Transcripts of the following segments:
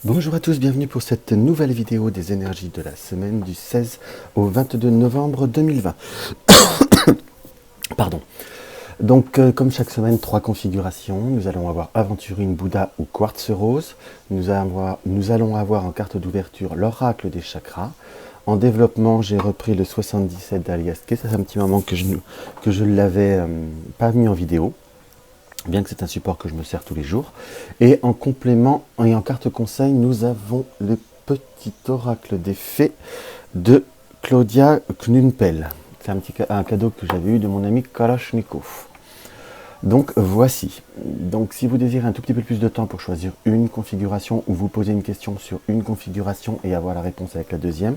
Bonjour à tous, bienvenue pour cette nouvelle vidéo des énergies de la semaine du 16 au 22 novembre 2020. Pardon. Donc, comme chaque semaine, 3 configurations. Nous allons avoir Aventurine, Bouddha ou Quartz Rose. Nous allons avoir en carte d'ouverture l'oracle des chakras. En développement, j'ai repris le 77 d'Alias Kay. Ça fait un petit moment que je ne l'avais pas mis en vidéo, bien que c'est un support que je me sers tous les jours. Et en complément et en carte conseil, nous avons le petit oracle des fées de Claudia Knunpel. C'est un cadeau que j'avais eu de mon ami Kalashnikov. Donc voici. Donc si vous désirez un tout petit peu plus de temps pour choisir une configuration ou vous poser une question sur une configuration et avoir la réponse avec la deuxième,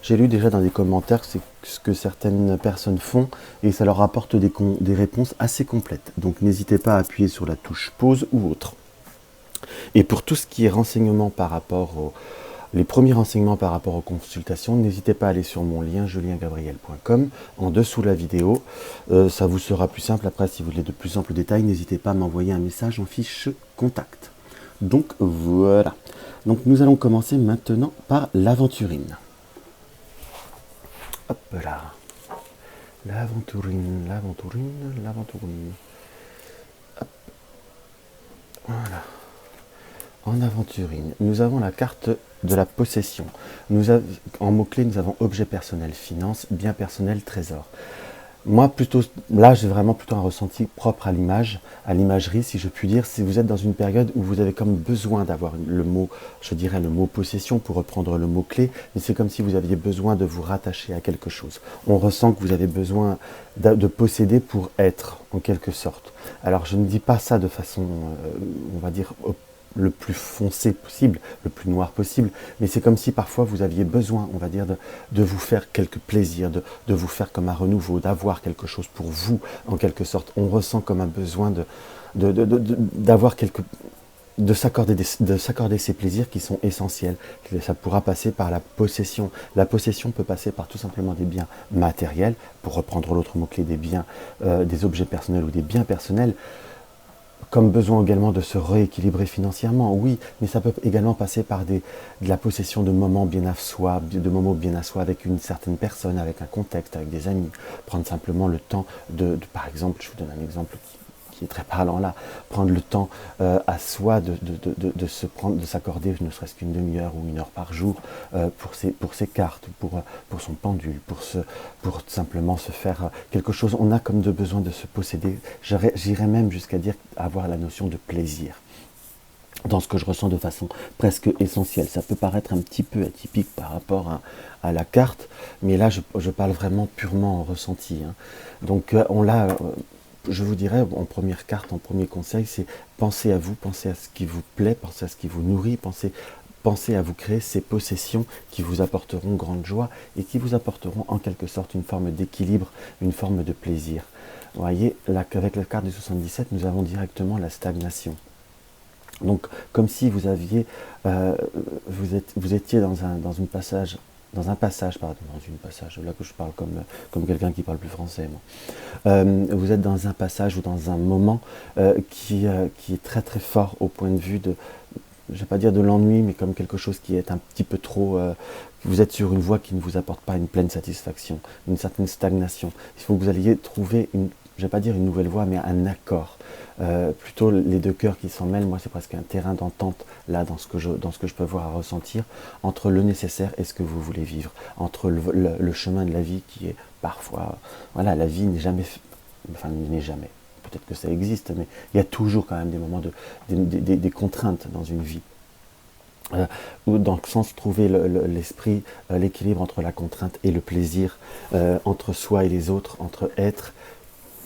j'ai lu déjà dans des commentaires que c'est ce que certaines personnes font et ça leur apporte des réponses assez complètes. Donc n'hésitez pas à appuyer sur la touche pause ou autre. Et pour tout ce qui est renseignement par rapport les premiers renseignements par rapport aux consultations, n'hésitez pas à aller sur mon lien juliengabriel.com en dessous de la vidéo. Ça vous sera plus simple. Après, si vous voulez de plus amples détails, n'hésitez pas à m'envoyer un message en fiche contact. Donc voilà. Donc nous allons commencer maintenant par l'aventurine. Hop là. L'aventurine. Hop. Voilà. En aventurine, nous avons la carte de la possession. En mots-clés, nous avons objet personnel, finance, bien personnel, trésor. Moi, plutôt, là, j'ai vraiment plutôt un ressenti propre à l'image, à l'imagerie, si je puis dire. Si vous êtes dans une période où vous avez comme besoin d'avoir le mot, je dirais le mot possession pour reprendre le mot-clé, mais c'est comme si vous aviez besoin de vous rattacher à quelque chose. On ressent que vous avez besoin de posséder pour être, en quelque sorte. Alors, je ne dis pas ça de façon, on va dire, le plus foncé possible, le plus noir possible, mais c'est comme si parfois vous aviez besoin, on va dire, de vous faire quelques plaisirs, de vous faire comme un renouveau, d'avoir quelque chose pour vous, en quelque sorte. On ressent comme un besoin d'avoir de s'accorder ces plaisirs qui sont essentiels. Ça pourra passer par la possession. La possession peut passer par tout simplement des biens matériels, pour reprendre l'autre mot-clé, des biens, des objets personnels ou des biens personnels, comme besoin également de se rééquilibrer financièrement, oui, mais ça peut également passer par de la possession de moments bien à soi, avec une certaine personne, avec un contexte, avec des amis. Prendre simplement le temps par exemple, je vous donne un exemple qui est très parlant là, prendre le temps à soi de s'accorder ne serait-ce qu'une demi-heure ou une heure par jour pour ses cartes, pour son pendule, pour simplement se faire quelque chose. On a comme de besoin de se posséder. J'irais même jusqu'à dire avoir la notion de plaisir dans ce que je ressens de façon presque essentielle. Ça peut paraître un petit peu atypique par rapport à la carte, mais là je parle vraiment purement en ressenti. Hein. Donc je vous dirais en première carte, en premier conseil, c'est pensez à vous, pensez à ce qui vous plaît, pensez à ce qui vous nourrit, pensez à vous créer ces possessions qui vous apporteront grande joie et qui vous apporteront en quelque sorte une forme d'équilibre, une forme de plaisir. Vous voyez, là, avec la carte du 77, nous avons directement la stagnation. Donc, comme si vous aviez, vous étiez dans un passage, là que je parle comme quelqu'un qui parle plus français, moi. Vous êtes dans un passage ou dans un moment qui est très très fort au point de vue je ne vais pas dire de l'ennui, mais comme quelque chose qui est un petit peu trop... vous êtes sur une voie qui ne vous apporte pas une pleine satisfaction, une certaine stagnation. Il faut que vous alliez trouver je ne vais pas dire une nouvelle voie, mais un accord. Plutôt les deux cœurs qui s'en mêlent, moi c'est presque un terrain d'entente là dans ce que je peux voir à ressentir entre le nécessaire et ce que vous voulez vivre, entre le chemin de la vie qui est parfois, voilà, la vie n'est jamais, n'est jamais, peut-être que ça existe, mais il y a toujours quand même des moments des contraintes dans une vie. Ou dans le sens trouver l'esprit, l'équilibre entre la contrainte et le plaisir, entre soi et les autres, entre être,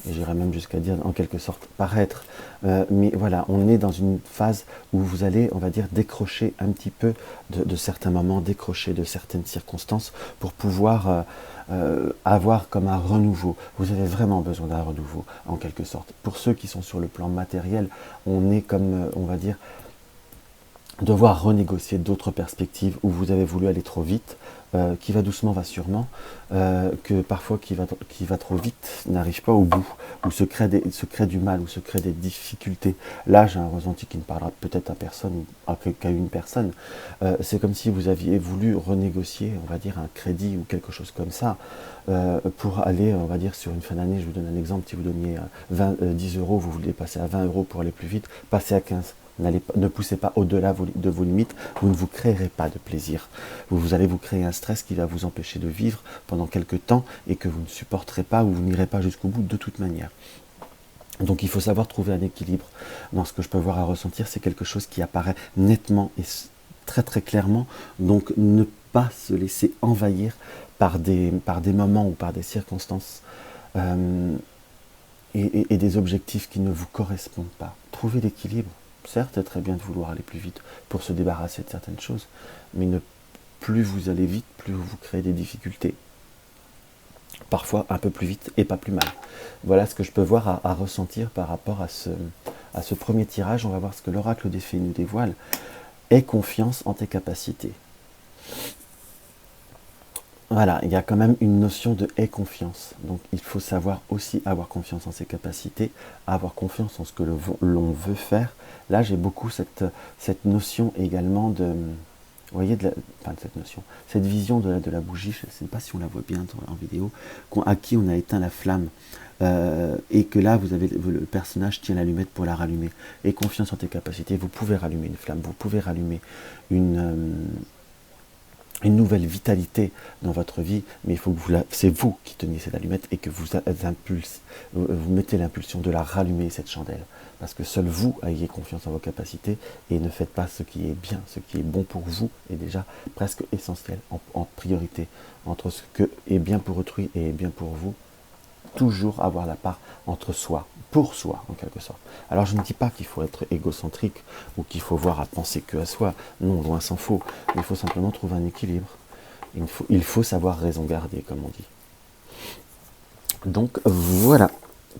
et j'irais même jusqu'à dire en quelque sorte paraître. Mais voilà, on est dans une phase où vous allez, on va dire, décrocher un petit peu de certains moments, décrocher de certaines circonstances pour pouvoir avoir comme un renouveau. Vous avez vraiment besoin d'un renouveau, en quelque sorte. Pour ceux qui sont sur le plan matériel, on est comme, on va dire, devoir renégocier d'autres perspectives où vous avez voulu aller trop vite, qui va doucement va sûrement, que parfois qui va trop vite n'arrive pas au bout, ou se crée du mal, ou se crée des difficultés. Là, j'ai un ressenti qui ne parlera peut-être à personne, ou qu'à une personne. C'est comme si vous aviez voulu renégocier, on va dire, un crédit ou quelque chose comme ça, pour aller, on va dire, sur une fin d'année. Je vous donne un exemple: si vous donniez 10 euros, vous voulez passer à 20 euros pour aller plus vite, passez à 15. Ne poussez pas au-delà de vos limites, vous ne vous créerez pas de plaisir. Vous allez vous créer un stress qui va vous empêcher de vivre pendant quelques temps et que vous ne supporterez pas ou vous n'irez pas jusqu'au bout de toute manière. Donc il faut savoir trouver un équilibre. Dans ce que je peux voir à ressentir, c'est quelque chose qui apparaît nettement et très très clairement. Donc ne pas se laisser envahir par des moments ou par des circonstances et des objectifs qui ne vous correspondent pas. Trouvez l'équilibre. Certes, c'est très bien de vouloir aller plus vite pour se débarrasser de certaines choses, mais plus vous allez vite, plus vous vous créez des difficultés. Parfois un peu plus vite et pas plus mal. Voilà ce que je peux voir à ressentir par rapport à ce premier tirage. On va voir ce que l'oracle des fées nous dévoile. Aie confiance en tes capacités. Voilà, il y a quand même une notion de aie confiance. Donc il faut savoir aussi avoir confiance en ses capacités, avoir confiance en ce que l'on veut faire. Là, j'ai beaucoup cette notion également de... Vous voyez, cette vision de la bougie, je ne sais pas si on la voit bien en vidéo, à qui on a éteint la flamme. Et que là, le personnage tient l'allumette pour la rallumer. Et confiance en tes capacités, vous pouvez rallumer une flamme, vous pouvez rallumer une nouvelle vitalité dans votre vie, mais il faut que c'est vous qui teniez cette allumette et que vous mettez l'impulsion de la rallumer, cette chandelle. Parce que seul vous ayez confiance en vos capacités et ne faites pas ce qui est bien, ce qui est bon pour vous est déjà presque essentiel, en priorité. Entre ce que est bien pour autrui et est bien pour vous, toujours avoir la part entre soi, pour soi en quelque sorte. Alors je ne dis pas qu'il faut être égocentrique ou qu'il faut voir à penser que à soi, non, loin s'en faut. Il faut simplement trouver un équilibre. Il faut savoir raison garder, comme on dit. Donc voilà,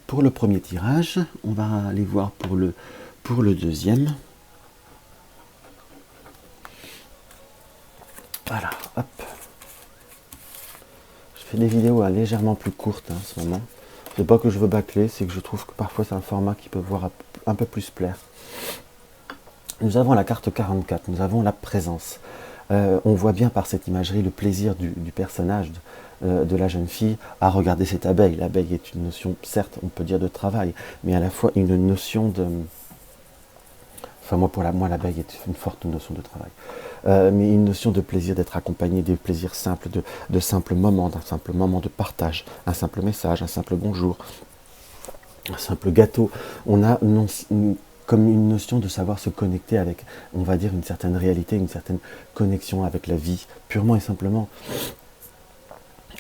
pour le premier tirage, on va aller voir pour le deuxième. Voilà, hop. Je fais des vidéos légèrement plus courtes en ce moment. C'est pas que je veux bâcler, c'est que je trouve que parfois c'est un format qui peut voir un peu plus plaire. Nous avons la carte 44, nous avons la présence. On voit bien par cette imagerie le plaisir du personnage de la jeune fille à regarder cette abeille. L'abeille est une notion, certes, on peut dire de travail, mais à la fois une notion de... Enfin, moi l'abeille est une forte notion de travail. Mais une notion de plaisir d'être accompagné, des plaisirs simples, de simples moments, d'un simple moment de partage, un simple message, un simple bonjour, un simple gâteau. On a comme une notion de savoir se connecter avec, on va dire, une certaine réalité, une certaine connexion avec la vie, purement et simplement.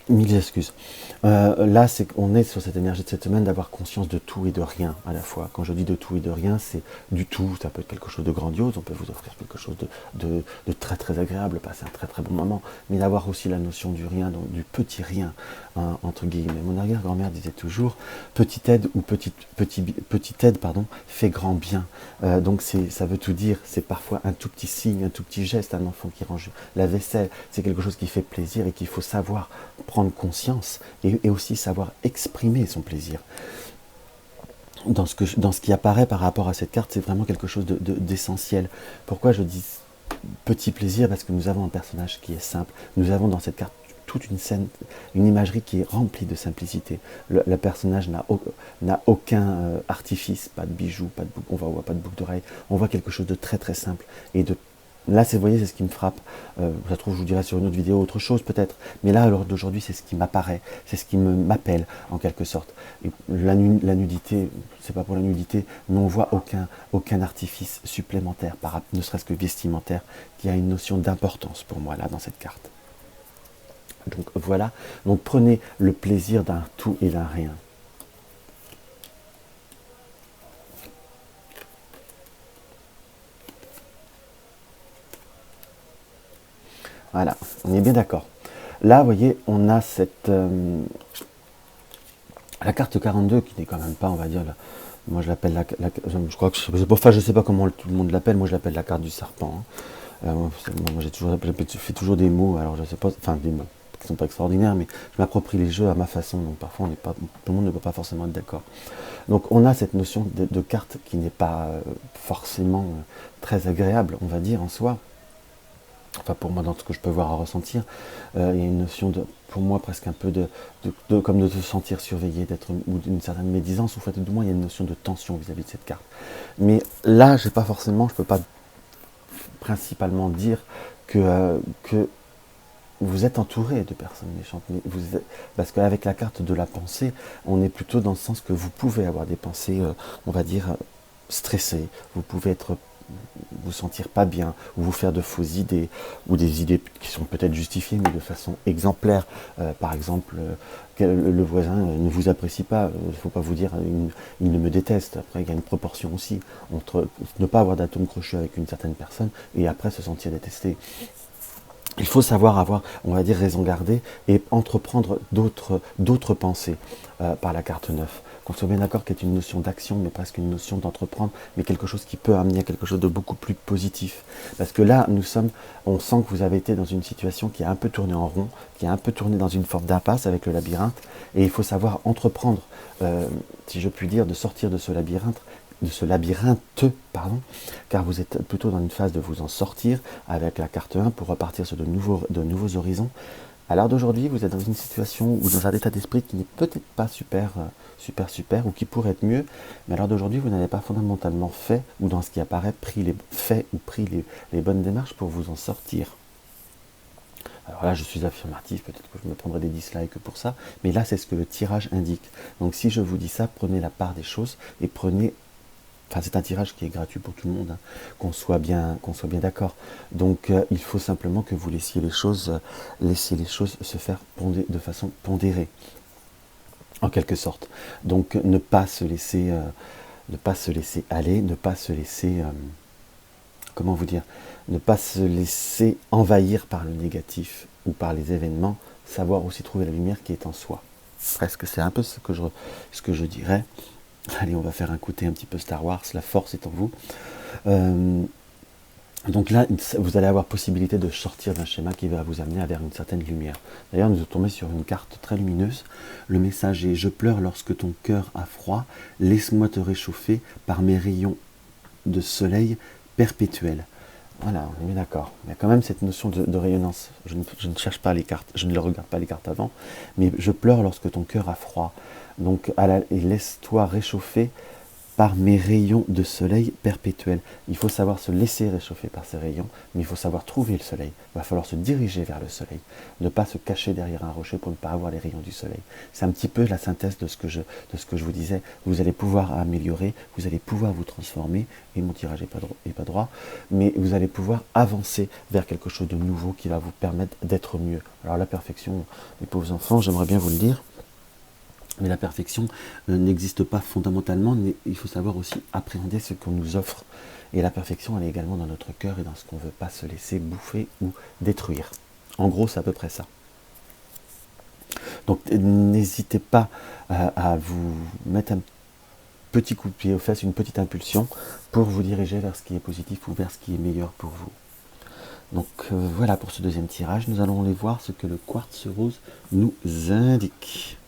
Mille excuses. Là, on est sur cette énergie de cette semaine d'avoir conscience de tout et de rien à la fois. Quand je dis de tout et de rien, c'est du tout. Ça peut être quelque chose de grandiose, on peut vous offrir quelque chose de très très agréable, passer un très très bon moment, mais d'avoir aussi la notion du rien, donc du petit rien, hein, entre guillemets. Mon arrière-grand-mère disait toujours, petite aide ou petite aide, fait grand bien. Donc ça veut tout dire. C'est parfois un tout petit signe, un tout petit geste, un enfant qui range la vaisselle. C'est quelque chose qui fait plaisir et qu'il faut savoir prendre conscience et aussi savoir exprimer son plaisir. Dans ce qui apparaît par rapport à cette carte, c'est vraiment quelque chose d'essentiel. Pourquoi je dis petit plaisir? Parce que nous avons un personnage qui est simple. Nous avons dans cette carte toute une scène, une imagerie qui est remplie de simplicité. Le personnage n'a aucun artifice, pas de bijoux, on voit pas de boucle d'oreille. On voit quelque chose de très très simple et de... Là, vous voyez, c'est ce qui me frappe. Ça se trouve, je vous dirai sur une autre vidéo autre chose peut-être. Mais là, à l'heure d'aujourd'hui, c'est ce qui m'apparaît. C'est ce qui m'appelle, en quelque sorte. Et la nudité, c'est pas pour la nudité, mais on voit aucun artifice supplémentaire, ne serait-ce que vestimentaire, qui a une notion d'importance pour moi, là, dans cette carte. Donc voilà. Donc prenez le plaisir d'un tout et d'un rien. Voilà, on est bien d'accord. Là, vous voyez, on a la carte 42 qui n'est quand même pas, on va dire, Moi, je l'appelle je crois que enfin, je sais pas comment tout le monde l'appelle. Moi, je l'appelle la carte du serpent, hein. Moi, je fais toujours des mots. Alors, je sais pas, enfin des mots qui sont pas extraordinaires, mais je m'approprie les jeux à ma façon. Donc, parfois, tout le monde ne peut pas forcément être d'accord. Donc, on a cette notion de carte qui n'est pas forcément très agréable, on va dire en soi. Enfin, pour moi, dans ce que je peux voir à ressentir, il y a une notion de, pour moi, presque un peu comme de se sentir surveillé, ou d'une certaine médisance, ou fait, du moins, il y a une notion de tension vis-à-vis de cette carte. Mais là, je peux pas principalement dire que vous êtes entouré de personnes méchantes, parce qu'avec la carte de la pensée, on est plutôt dans le sens que vous pouvez avoir des pensées, on va dire, stressées, vous pouvez vous sentir pas bien, ou vous faire de fausses idées, ou des idées qui sont peut-être justifiées, mais de façon exemplaire. Par exemple, le voisin ne vous apprécie pas, il ne faut pas vous dire il ne me déteste. Après, il y a une proportion aussi entre ne pas avoir d'atome crochu avec une certaine personne et après se sentir détesté. Il faut savoir avoir, on va dire, raison garder et entreprendre d'autres pensées par la carte 9. Qu'on soit bien d'accord qu'il y a une notion d'action, mais presque une notion d'entreprendre, mais quelque chose qui peut amener à quelque chose de beaucoup plus positif. Parce que là, on sent que vous avez été dans une situation qui a un peu tourné en rond, qui a un peu tourné dans une forme d'impasse avec le labyrinthe, et il faut savoir entreprendre, si je puis dire, de sortir de ce labyrinthe, car vous êtes plutôt dans une phase de vous en sortir avec la carte 1 pour repartir sur de nouveaux horizons. À l'heure d'aujourd'hui, vous êtes dans une situation ou dans un état d'esprit qui n'est peut-être pas super, ou qui pourrait être mieux, mais à l'heure d'aujourd'hui, vous n'avez pas fondamentalement fait, ou dans ce qui apparaît, pris les bonnes démarches pour vous en sortir. Alors là, je suis affirmatif, peut-être que je me prendrai des dislikes pour ça, mais là, c'est ce que le tirage indique. Donc si je vous dis ça, prenez la part des choses et c'est un tirage qui est gratuit pour tout le monde, hein, qu'on soit bien d'accord. Donc il faut simplement que vous laissiez les choses se faire de façon pondérée, en quelque sorte. Donc ne pas se laisser aller, ne pas se laisser comment vous dire, ne pas se laisser envahir par le négatif ou par les événements, savoir aussi trouver la lumière qui est en soi. Presque, c'est un peu ce que je dirais. Allez, on va faire un côté un petit peu Star Wars, la force est en vous. Donc là, vous allez avoir possibilité de sortir d'un schéma qui va vous amener vers une certaine lumière. D'ailleurs, nous sommes tombés sur une carte très lumineuse. Le message est « Je pleure lorsque ton cœur a froid, laisse-moi te réchauffer par mes rayons de soleil perpétuel ». Voilà, on est d'accord. Il y a quand même cette notion de rayonnance. Je ne cherche pas les cartes, je ne regarde pas les cartes avant, mais je pleure lorsque ton cœur a froid. Donc, et laisse-toi réchauffer par mes rayons de soleil perpétuel. Il faut savoir se laisser réchauffer par ces rayons, mais il faut savoir trouver le soleil. Il va falloir se diriger vers le soleil, ne pas se cacher derrière un rocher pour ne pas avoir les rayons du soleil. C'est un petit peu la synthèse de ce que je vous disais. Vous allez pouvoir améliorer, vous allez pouvoir vous transformer, et mon tirage n'est pas droit, mais vous allez pouvoir avancer vers quelque chose de nouveau qui va vous permettre d'être mieux. Alors la perfection, les pauvres enfants, j'aimerais bien vous le dire, mais la perfection n'existe pas fondamentalement, mais il faut savoir aussi appréhender ce qu'on nous offre. Et la perfection, elle est également dans notre cœur et dans ce qu'on ne veut pas se laisser bouffer ou détruire. En gros, c'est à peu près ça. Donc n'hésitez pas à vous mettre un petit coup de pied aux fesses, une petite impulsion pour vous diriger vers ce qui est positif ou vers ce qui est meilleur pour vous. Donc voilà pour ce deuxième tirage. Nous allons aller voir ce que le quartz rose nous indique.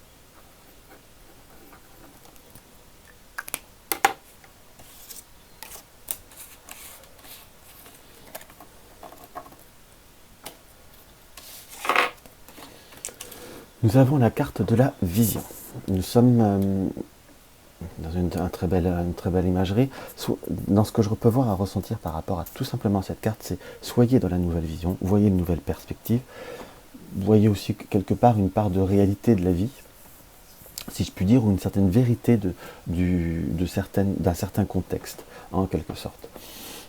Nous avons la carte de la vision. Nous sommes dans une très belle imagerie. Dans ce que je peux voir à ressentir par rapport à tout simplement cette carte, c'est soyez dans la nouvelle vision, voyez une nouvelle perspective, voyez aussi quelque part une part de réalité de la vie, si je puis dire, ou une certaine vérité d'un certain contexte, en quelque sorte.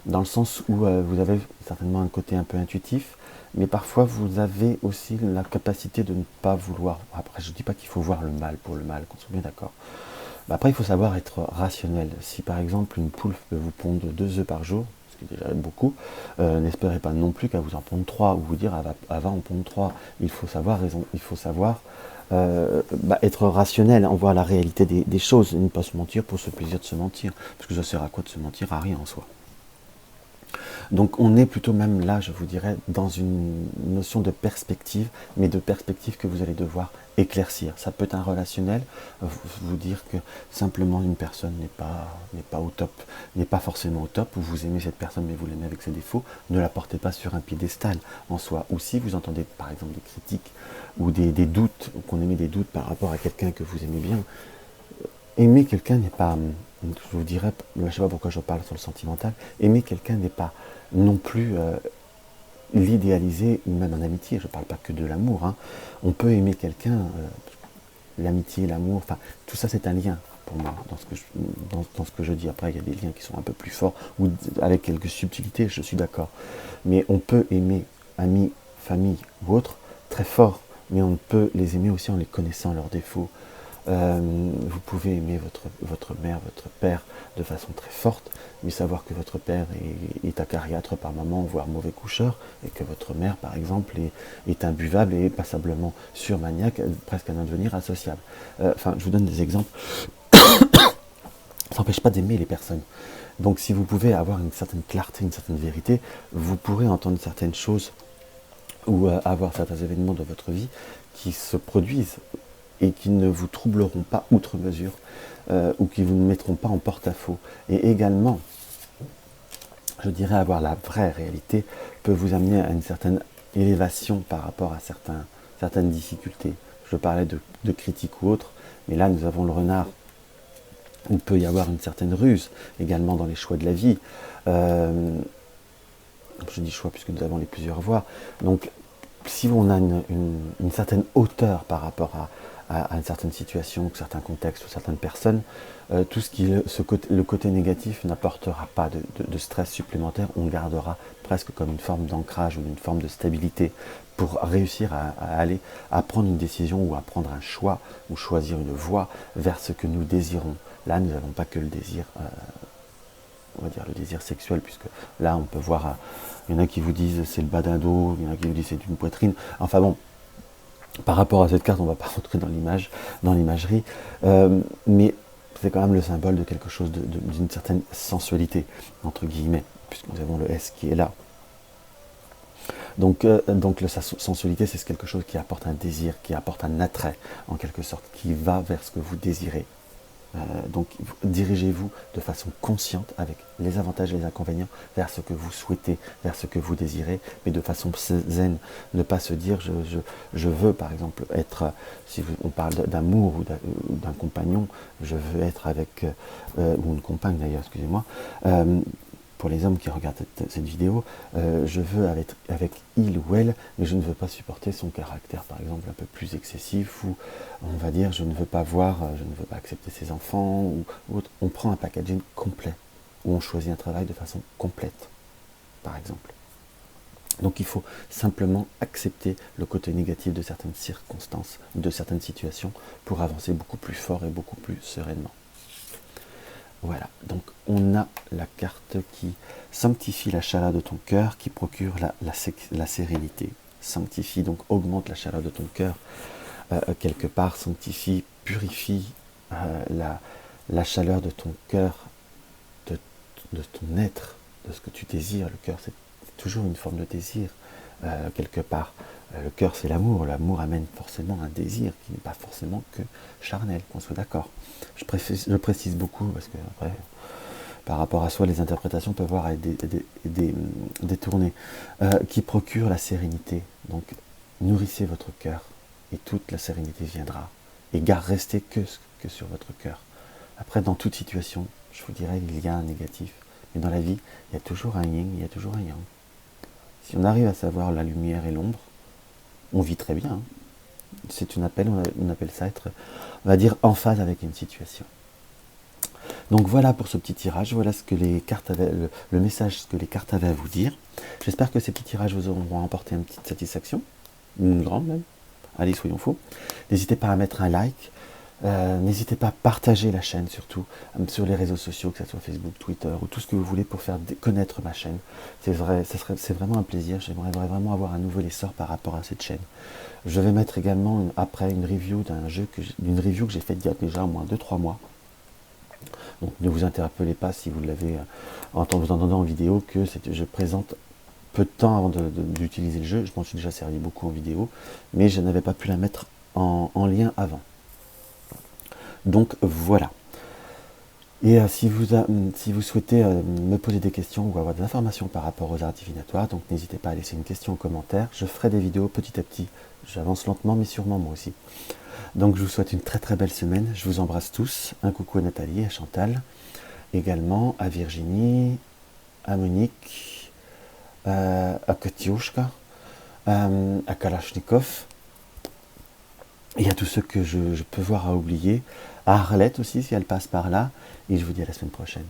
Dans le sens où vous avez certainement un côté un peu intuitif, mais parfois vous avez aussi la capacité de ne pas vouloir. Après, je ne dis pas qu'il faut voir le mal pour le mal, qu'on soit bien d'accord. Après, il faut savoir être rationnel. Si par exemple une poule peut vous pondre 2 œufs par jour, qui est déjà beaucoup. N'espérez pas non plus qu'à vous en pondre 3 ou vous dire elle va en pondre 3. Il faut savoir être rationnel, en voir la réalité des choses, ne pas se mentir pour ce plaisir de se mentir. Parce que ça sert à quoi de se mentir? À rien en soi. Donc on est plutôt même là, je vous dirais, dans une notion de perspective, mais de perspective que vous allez devoir éclaircir. Ça peut être un relationnel, vous dire que simplement une personne n'est pas au top, n'est pas forcément au top, ou vous aimez cette personne mais vous l'aimez avec ses défauts, ne la portez pas sur un piédestal en soi. Ou si vous entendez par exemple des critiques ou des doutes, ou qu'on émet des doutes par rapport à quelqu'un que vous aimez bien, aimer quelqu'un n'est pas, je vous dirais, je ne sais pas pourquoi je parle sur le sentimental, aimer quelqu'un n'est pas non plus l'idéaliser, ou même en amitié, je ne parle pas que de l'amour, hein. On peut aimer quelqu'un, l'amitié, l'amour, enfin, tout ça c'est un lien pour moi, dans ce que je dis. Après, il y a des liens qui sont un peu plus forts, ou avec quelques subtilités, je suis d'accord. Mais on peut aimer amis, famille ou autres très fort, mais on peut les aimer aussi en les connaissant, leurs défauts. Vous pouvez aimer votre mère, votre père de façon très forte, mais savoir que votre père est acariâtre par moment, voire mauvais coucheur, et que votre mère, par exemple, est imbuvable et passablement surmaniaque, presque à en devenir associable. Enfin, je vous donne des exemples. Ça n'empêche pas d'aimer les personnes. Donc si vous pouvez avoir une certaine clarté, une certaine vérité, vous pourrez entendre certaines choses ou avoir certains événements de votre vie qui se produisent et qui ne vous troubleront pas outre mesure, ou qui vous ne mettront pas en porte-à-faux. Et également, je dirais, avoir la vraie réalité peut vous amener à une certaine élévation par rapport à certaines difficultés. Je parlais de critiques ou autres, mais là nous avons le renard. Il peut y avoir une certaine ruse également dans les choix de la vie. Je dis choix puisque nous avons les plusieurs voies. Donc si on a une certaine hauteur par rapport à une certaine situation, certains contextes ou certaines personnes, tout ce qui le côté négatif n'apportera pas de stress supplémentaire. On gardera presque comme une forme d'ancrage ou une forme de stabilité pour réussir à prendre une décision ou à prendre un choix ou choisir une voie vers ce que nous désirons. Là, nous n'avons pas que le désir, on va dire le désir sexuel, puisque là, on peut voir, il y en a qui vous disent c'est le bas d'un dos, il y en a qui vous disent c'est une poitrine. Enfin bon, par rapport à cette carte, on ne va pas rentrer dans l'imagerie, mais c'est quand même le symbole de quelque chose, d'une certaine sensualité, entre guillemets, puisque nous avons le S qui est là. Donc la sensualité, c'est quelque chose qui apporte un désir, qui apporte un attrait, en quelque sorte, qui va vers ce que vous désirez. Donc dirigez-vous de façon consciente, avec les avantages et les inconvénients, vers ce que vous souhaitez, vers ce que vous désirez, mais de façon zen. Ne pas se dire je veux par exemple être, si on parle d'amour ou d'un compagnon, je veux être avec, ou une compagne d'ailleurs, excusez-moi, pour les hommes qui regardent cette vidéo, je veux avec il ou elle, mais je ne veux pas supporter son caractère, par exemple, un peu plus excessif, ou on va dire, je ne veux pas accepter ses enfants, ou autre. On prend un packaging complet, où on choisit un travail de façon complète, par exemple. Donc il faut simplement accepter le côté négatif de certaines circonstances, de certaines situations, pour avancer beaucoup plus fort et beaucoup plus sereinement. Voilà, donc on a la carte qui sanctifie la chaleur de ton cœur, qui procure la sérénité. Sanctifie, donc augmente la chaleur de ton cœur, quelque part, sanctifie, purifie la chaleur de ton cœur, de ton être, de ce que tu désires. Le cœur, c'est toujours une forme de désir, quelque part. Le cœur, c'est l'amour. L'amour amène forcément un désir qui n'est pas forcément que charnel, qu'on soit d'accord. Je précise beaucoup parce que après, par rapport à soi, les interprétations peuvent avoir être détournées. Qui procure la sérénité. Donc, nourrissez votre cœur et toute la sérénité viendra. Et restez que sur votre cœur. Après, dans toute situation, je vous dirais, il y a un négatif. Mais dans la vie, il y a toujours un yin, il y a toujours un yang. Si on arrive à savoir la lumière et l'ombre, on vit très bien. On appelle ça être, on va dire, en phase avec une situation. Donc voilà pour ce petit tirage, voilà ce que les cartes avaient, le message que les cartes avaient à vous dire. J'espère que ces petits tirages vous auront apporté une petite satisfaction, une grande même. Allez, soyons fous. N'hésitez pas à mettre un like, N'hésitez pas à partager la chaîne, surtout sur les réseaux sociaux, que ce soit Facebook, Twitter ou tout ce que vous voulez pour faire connaître ma chaîne. C'est vraiment un plaisir. J'aimerais vraiment avoir un nouvel essor par rapport à cette chaîne. Je vais mettre également après une review d'une review que j'ai faite il y a déjà au moins 2-3 mois. Donc ne vous interpellez pas si vous l'avez vous entendant en vidéo que je présente peu de temps avant d'utiliser le jeu. Je m'en suis déjà servi beaucoup en vidéo, mais je n'avais pas pu la mettre en lien avant. Donc voilà. Et si vous souhaitez me poser des questions ou avoir des informations par rapport aux arts divinatoires, donc n'hésitez pas à laisser une question en commentaire. Je ferai des vidéos petit à petit. J'avance lentement mais sûrement moi aussi. Donc je vous souhaite une très très belle semaine. Je vous embrasse tous. Un coucou à Nathalie, à Chantal, également à Virginie, à Monique, à Katiushka, à Kalachnikov, et à tous ceux que je peux voir à oublier, à Arlette aussi si elle passe par là, et je vous dis à la semaine prochaine.